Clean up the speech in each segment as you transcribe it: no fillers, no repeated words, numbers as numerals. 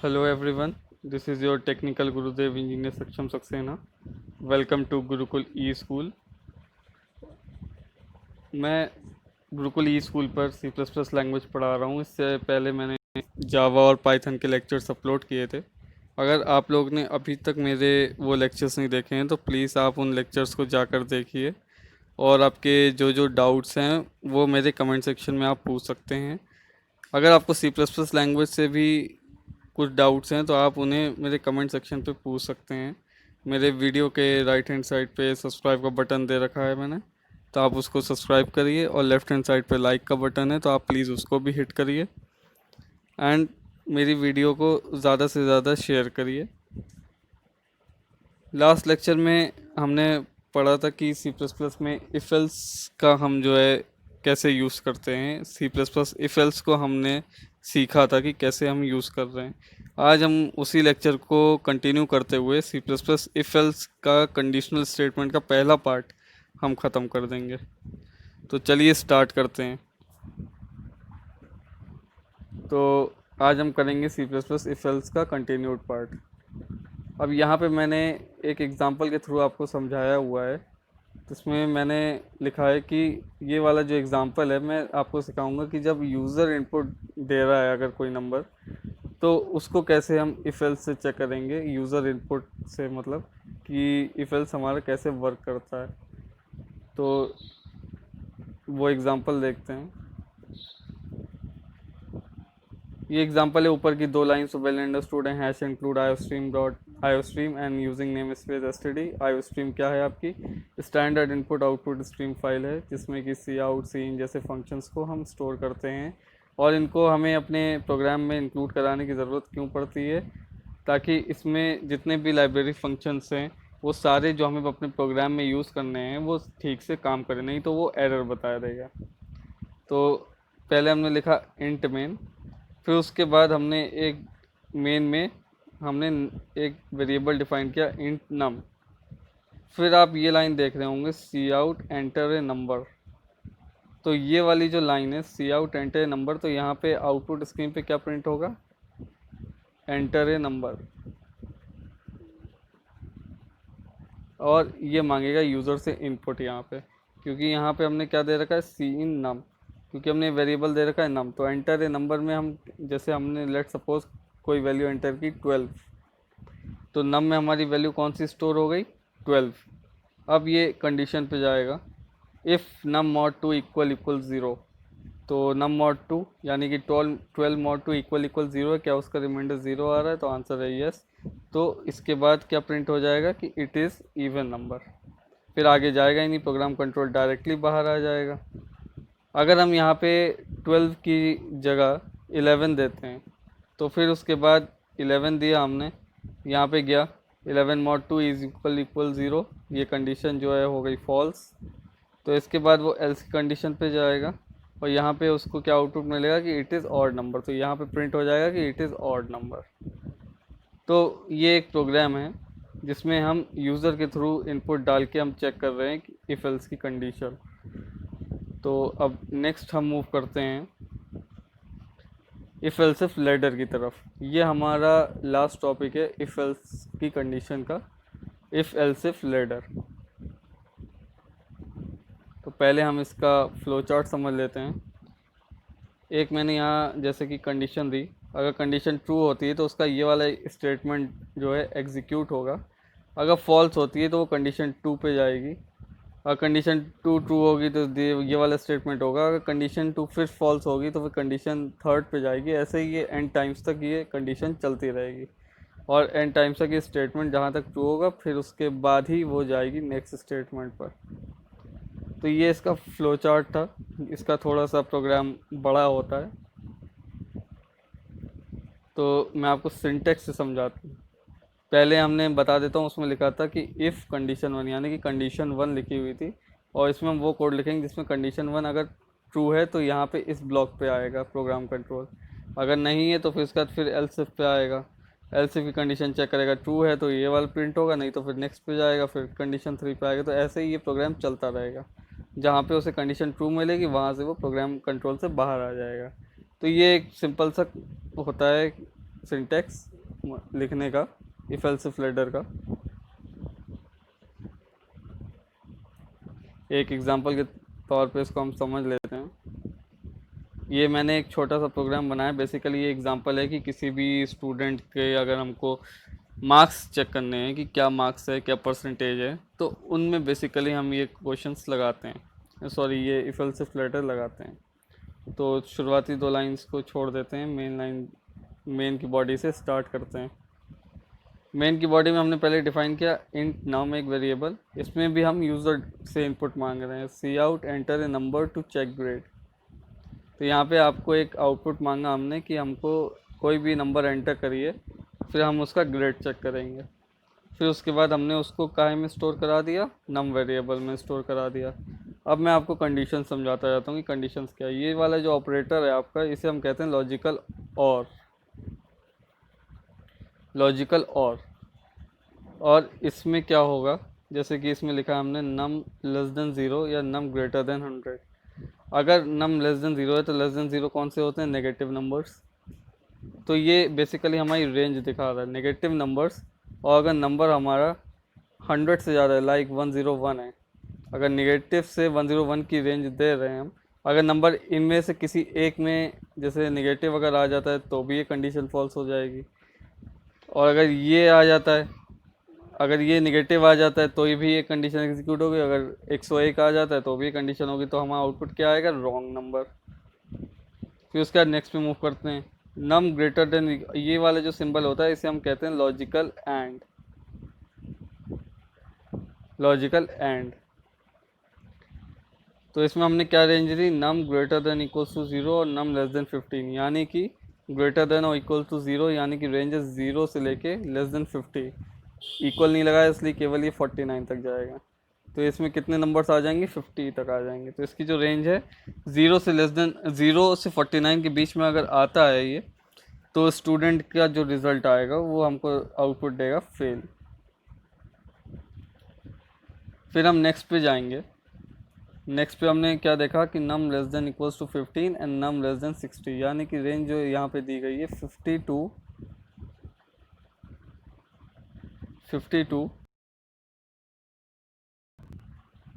Hello everyone, this is your technical Gurudev Engineer Saksham Saxena. Welcome to Gurukul E-School. मैं गुरुकुल ई school पर सी plus plus language पढ़ा रहा हूँ। इससे पहले मैंने जावा और पाइथन के लेक्चर्स अपलोड किए थे। अगर आप लोग ने अभी तक मेरे वो लेक्चर्स नहीं देखे हैं तो प्लीज़ आप उन लेक्चर्स को जाकर देखिए और आपके जो जो डाउट्स हैं वो मेरे कमेंट सेक्शन में आप पूछ सकते हैं। अगर आपको सी प्लस प्लस लैंग्वेज से भी कुछ डाउट्स हैं तो आप उन्हें मेरे कमेंट सेक्शन पे पूछ सकते हैं। मेरे वीडियो के राइट हैंड साइड पे सब्सक्राइब का बटन दे रखा है मैंने, तो आप उसको सब्सक्राइब करिए और लेफ़्ट हैंड साइड पे लाइक का बटन है तो आप प्लीज़ उसको भी हिट करिए एंड मेरी वीडियो को ज़्यादा से ज़्यादा शेयर करिए। लास्ट लेक्चर में हमने पढ़ा था कि सी प्लस प्लस में इफ़ एल्स का हम जो है कैसे यूज़ करते हैं। C plus plus if else को हमने सीखा था कि कैसे हम यूज़ कर रहे हैं। आज हम उसी लेक्चर को कंटिन्यू करते हुए C plus plus if else का कंडीशनल स्टेटमेंट का पहला पार्ट हम ख़त्म कर देंगे। तो चलिए स्टार्ट करते हैं। तो आज हम करेंगे C plus plus if else का कंटिन्यूड पार्ट। अब यहाँ पे मैंने एक एग्ज़ाम्पल के थ्रू आपको समझाया हुआ है, जिसमें मैंने लिखा है कि ये वाला जो एग्ज़ाम्पल है मैं आपको सिखाऊंगा कि जब यूज़र इनपुट दे रहा है अगर कोई नंबर, तो उसको कैसे हम इफ़ एल्स से चेक करेंगे। यूज़र इनपुट से मतलब कि इफ़ एल्स हमारा कैसे वर्क करता है। तो वो एग्ज़ाम्पल देखते हैं। ये एग्जांपल है, ऊपर की दो लाइन्स वेल अंडरस्टूड है। Hash include iostream dot iostream and using name space STD. Iostream क्या है? आपकी standard input output stream file है, जिसमें कि सी आउट सी इन जैसे फंक्शंस को हम स्टोर करते हैं। और इनको हमें अपने प्रोग्राम में इंक्लूड कराने की ज़रूरत क्यों पड़ती है? ताकि इसमें जितने भी लाइब्रेरी फंक्शंस हैं वो सारे जो हमें अपने प्रोग्राम में यूज़ करने हैं वो ठीक से काम करें, नहीं तो वो एरर बता देगा। तो पहले हमने लिखा इंट मेन, फिर उसके बाद हमने एक मेन में हमने एक वेरिएबल डिफाइन किया इंट नम। फिर आप ये लाइन देख रहे होंगे सी आउट एंटर ए नंबर। तो ये वाली जो लाइन है सी आउट एंटर ए नंबर, तो यहाँ पे आउटपुट स्क्रीन पे क्या प्रिंट होगा? Enter a number. और ये मांगेगा यूज़र से इनपुट यहाँ पे, क्योंकि यहाँ पे हमने क्या दे रखा है? सी इन नम, क्योंकि हमने वेरिएबल दे रखा है नम। तो एंटर ए नंबर में हम जैसे हमने लेट सपोज कोई वैल्यू एंटर की 12, तो नम में हमारी वैल्यू कौन सी स्टोर हो गई? 12। अब ये कंडीशन पे जाएगा, if num mod two equal 0। तो नम मॉड टू यानी कि 12 मॉड टू इक्वल 0 है, क्या उसका रिमाइंडर 0 आ रहा है? तो आंसर है यस। तो इसके बाद क्या प्रिंट हो जाएगा कि इट इज़ इवन नंबर। फिर आगे जाएगा ही नहीं, प्रोग्राम कंट्रोल डायरेक्टली बाहर आ जाएगा। अगर हम यहाँ पे 12 की जगह 11 देते हैं, तो फिर उसके बाद 11 दिया हमने, यहाँ पे गया 11 मॉड टू इज इक्वल 0, ये कंडीशन जो है हो गई फॉल्स। तो इसके बाद वो एल्स की कंडीशन पे जाएगा और यहाँ पे उसको क्या आउटपुट मिलेगा कि इट इज़ ऑड नंबर। तो यहाँ पे प्रिंट हो जाएगा कि इट इज़ ऑड नंबर। तो ये एक प्रोग्राम है जिसमें हम यूज़र के थ्रू इनपुट डाल के हम चेक कर रहे हैं कि इफ़ एल्स की कंडीशन। तो अब नेक्स्ट हम मूव करते हैं इफ़ एल्सिफ लैडर की तरफ। ये हमारा लास्ट टॉपिक है इफ़ एल्स की कंडीशन का, इफ़ एल्सिफ लैडर। तो पहले हम इसका फ्लो चार्ट समझ लेते हैं। एक मैंने यहाँ जैसे कि कंडीशन दी, अगर कंडीशन ट्रू होती है तो उसका ये वाला स्टेटमेंट जो है एग्जीक्यूट होगा। अगर फॉल्स होती है तो वो कंडीशन 2 पे जाएगी। अगर कंडीशन 2 ट्रू होगी तो ये वाला स्टेटमेंट होगा। अगर कंडीशन 2 फिर फॉल्स होगी तो फिर कंडीशन 3 पे जाएगी। ऐसे ही ये एंड टाइम्स तक ये कंडीशन चलती रहेगी और एंड टाइम्स तक ये स्टेटमेंट जहाँ तक ट्रू होगा फिर उसके बाद ही वो जाएगी नेक्स्ट स्टेटमेंट पर। तो ये इसका फ्लो चार्ट था। इसका थोड़ा सा प्रोग्राम बड़ा होता है, तो मैं आपको सिंटेक्स से समझाता हूँ। पहले हमने बता देता हूँ, उसमें लिखा था कि इफ़ कंडीशन 1, यानी कि कंडीशन 1 लिखी हुई थी और इसमें हम वो कोड लिखेंगे जिसमें कंडीशन 1 अगर ट्रू है तो यहाँ पे इस ब्लॉक पे आएगा प्रोग्राम कंट्रोल, अगर नहीं है तो फिर इसके बाद फिर एल्स इफ पे आएगा। एल्स इफ की कंडीशन चेक करेगा, ट्रू है तो ये वाला प्रिंट होगा, नहीं तो फिर नेक्स्ट पे जाएगा, फिर कंडीशन 3 पे आएगा। तो ऐसे ही ये प्रोग्राम चलता रहेगा, जहाँ पे उसे कंडीशन ट्रू मिलेगी वहाँ से वो प्रोग्राम कंट्रोल से बाहर आ जाएगा। तो ये एक सिंपल सा होता है सिंटेक्स। लिखने का, इफ एल्स इफ लेटर का। एक एग्जांपल के तौर पे इसको हम समझ लेते हैं। ये मैंने एक छोटा सा प्रोग्राम बनाया। बेसिकली ये एग्जांपल है कि किसी भी स्टूडेंट के अगर हमको मार्क्स चेक करने हैं कि क्या मार्क्स है, क्या परसेंटेज है, तो उनमें बेसिकली हम ये क्वेश्चंस लगाते हैं, सॉरी ये इफ एल्स इफ लेटर लगाते हैं। तो शुरुआती 2 लाइंस को छोड़ देते हैं, मेन की बॉडी से स्टार्ट करते हैं। मेन की बॉडी में हमने पहले डिफाइन किया इंट नाम एक वेरिएबल, इसमें भी हम यूज़र से इनपुट मांग रहे हैं, सी out enter a number to check grade. तो यहाँ पे आपको एक आउटपुट मांगा हमने कि हमको कोई भी नंबर एंटर करिए, फिर हम उसका ग्रेड चेक करेंगे। फिर उसके बाद हमने उसको काहे में स्टोर करा दिया, नम वेरिएबल में स्टोर करा दिया। अब मैं आपको कंडीशन समझाता जाता हूँ कि कंडीशंस क्या है। ये वाला जो ऑपरेटर है आपका, इसे हम कहते हैं लॉजिकल और। और इसमें क्या होगा, जैसे कि इसमें लिखा है हमने नम लेस देन 0 या नम ग्रेटर देन 100। अगर नम लेस देन 0 है तो लेस देन 0 कौन से होते हैं, नेगेटिव नंबर्स। तो ये बेसिकली हमारी रेंज दिखा रहा है, नेगेटिव नंबर्स। और अगर नंबर हमारा 100 से ज़्यादा है, लाइक 101 है, अगर नेगेटिव से 101 की रेंज दे रहे हैं हम, अगर नंबर इनमें से किसी एक में जैसे नेगेटिव अगर आ जाता है तो भी ये कंडीशन फॉल्स हो जाएगी। और अगर ये आ जाता है, अगर ये नेगेटिव आ जाता है तो ये भी ये कंडीशन एग्जीक्यूट होगी। अगर 101 आ जाता है तो भी ये कंडीशन होगी। तो हमारा आउटपुट क्या आएगा, रॉन्ग नंबर। फिर उसके बाद नेक्स्ट पे मूव करते हैं, नम ग्रेटर देन, ये वाला जो सिंबल होता है इसे हम कहते हैं लॉजिकल एंड। तो इसमें हमने क्या रेंज दी, num greater than equals to 0 और नम लेस देन 15, यानी कि ग्रेटर देन और इक्वल टू 0, यानी कि रेंज है 0 से लेके लेस देन 50। इक्वल नहीं लगाया इसलिए केवल ये 49 तक जाएगा। तो इसमें कितने नंबर्स आ जाएंगे, 50 तक आ जाएंगे। तो इसकी जो रेंज है 0 से 49 के बीच में अगर आता है ये, तो स्टूडेंट का जो रिज़ल्ट आएगा वो हमको आउटपुट देगा फेल। फिर हम नेक्स्ट पे जाएंगे। नेक्स्ट पे हमने क्या देखा कि num less than equals to 15 and num less than 60, यानी कि रेंज जो यहाँ पे दी गई है 52।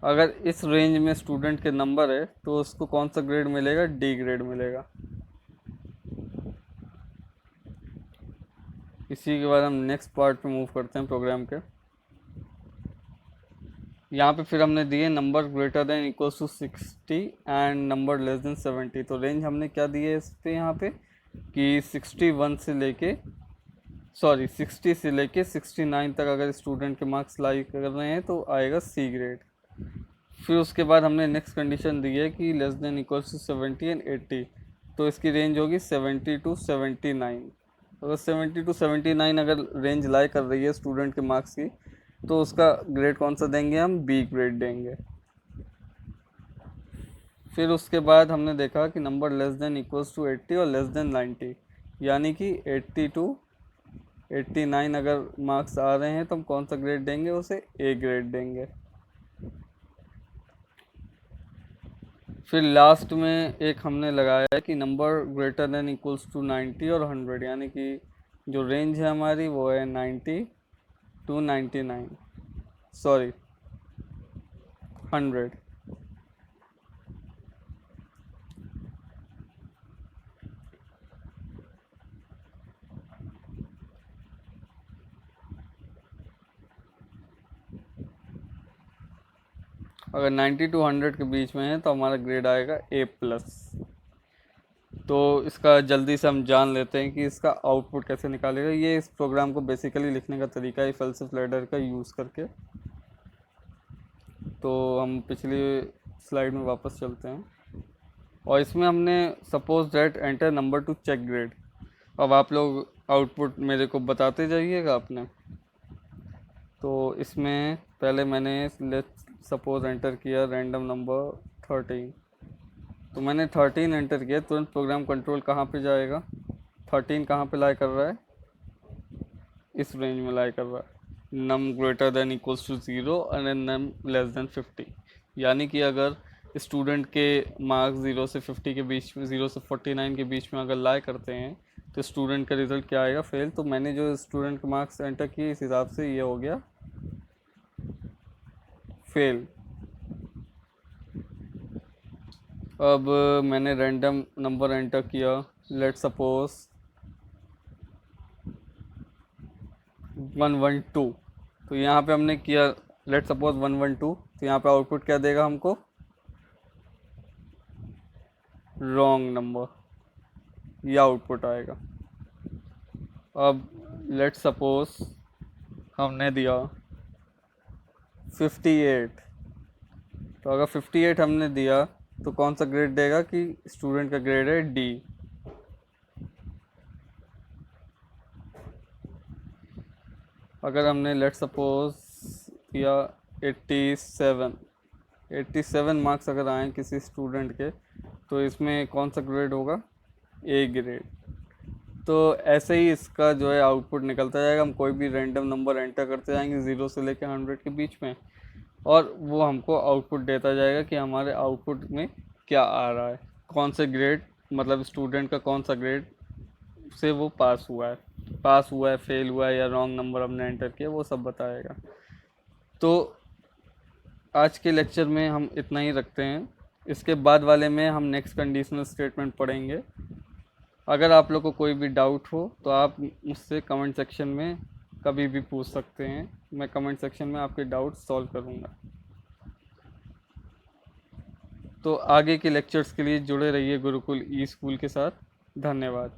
अगर इस रेंज में स्टूडेंट के नंबर है तो उसको कौन सा ग्रेड मिलेगा, डी ग्रेड मिलेगा। इसी के बाद हम नेक्स्ट पार्ट पे मूव करते हैं प्रोग्राम के। यहाँ पे फिर हमने दिए number greater than equals to 60 and number less than 70। तो रेंज हमने क्या दी है इस पे यहाँ पे कि 60 से लेके 69 तक अगर स्टूडेंट के मार्क्स लाई कर रहे हैं तो आएगा सी ग्रेड। फिर उसके बाद हमने नेक्स्ट कंडीशन दी है कि less than equals to 70 and 80। तो इसकी रेंज होगी 70 टू 79। अगर 70 टू 79 अगर रेंज लाई कर रही है स्टूडेंट के मार्क्स की, तो उसका ग्रेड कौन सा देंगे, हम बी ग्रेड देंगे। फिर उसके बाद हमने देखा कि number less than equals to 80 और लेस देन 90, यानी कि 80 टू 89 अगर मार्क्स आ रहे हैं तो हम कौन सा ग्रेड देंगे, उसे ए ग्रेड देंगे। फिर लास्ट में एक हमने लगाया है कि number greater than equals to 90 और 100, यानी कि जो रेंज है हमारी वो है 90 टू 99, सॉरी 100। अगर 90 टू 100 के बीच में है तो हमारा ग्रेड आएगा ए प्लस। तो इसका जल्दी से हम जान लेते हैं कि इसका आउटपुट कैसे निकालेगा। ये इस प्रोग्राम को बेसिकली लिखने का तरीका है इफ एल्स इफ लेटर का यूज़ करके। तो हम पिछली स्लाइड में वापस चलते हैं और इसमें हमने suppose that enter number to check grade. अब आप लोग आउटपुट मेरे को बताते जाइएगा अपने। तो इसमें पहले मैंने लेट्स सपोज एंटर किया रैंडम नंबर 13। तो मैंने 13 एंटर किया, तुरंत प्रोग्राम कंट्रोल कहाँ पे जाएगा, 13 कहाँ पे लाई कर रहा है, इस रेंज में लाई कर रहा है, num greater than equals to 0 and num less than 50। यानी कि अगर स्टूडेंट के मार्क्स 0 से 50 के बीच में, 0 से 49 के बीच में अगर लाई करते हैं तो स्टूडेंट का रिजल्ट क्या आएगा, फेल। तो मैंने जो स्टूडेंट के मार्क्स एंटर किए इस हिसाब से ये हो गया फेल। अब मैंने रैंडम नंबर एंटर किया, लेट सपोज 112। तो यहाँ पे हमने किया लेट सपोज 112, तो यहाँ पे आउटपुट क्या देगा हमको, रॉन्ग नंबर, ये आउटपुट आएगा। अब लेट सपोज हमने दिया 58, तो अगर 58 हमने दिया तो कौन सा ग्रेड देगा कि स्टूडेंट का ग्रेड है डी। अगर हमने लेट सपोज दिया 87 मार्क्स अगर आए किसी स्टूडेंट के, तो इसमें कौन सा ग्रेड होगा, ए ग्रेड। तो ऐसे ही इसका जो है आउटपुट निकलता जाएगा। हम कोई भी रैंडम नंबर एंटर करते जाएंगे 0 से लेकर 100 के बीच में, और वो हमको आउटपुट देता जाएगा कि हमारे आउटपुट में क्या आ रहा है, कौन से ग्रेड, मतलब स्टूडेंट का कौन सा ग्रेड से वो पास हुआ है, फेल हुआ है या रॉन्ग नंबर हमने एंटर किया, वो सब बताएगा। तो आज के लेक्चर में हम इतना ही रखते हैं। इसके बाद वाले में हम नेक्स्ट कंडीशनल स्टेटमेंट पढ़ेंगे। अगर आप लोग को कोई भी डाउट हो तो आप मुझसे कमेंट सेक्शन में कभी भी पूछ सकते हैं, मैं कमेंट सेक्शन में आपके डाउट सॉल्व करूँगा। तो आगे के लेक्चर्स के लिए जुड़े रहिए गुरुकुल ई स्कूल के साथ। धन्यवाद।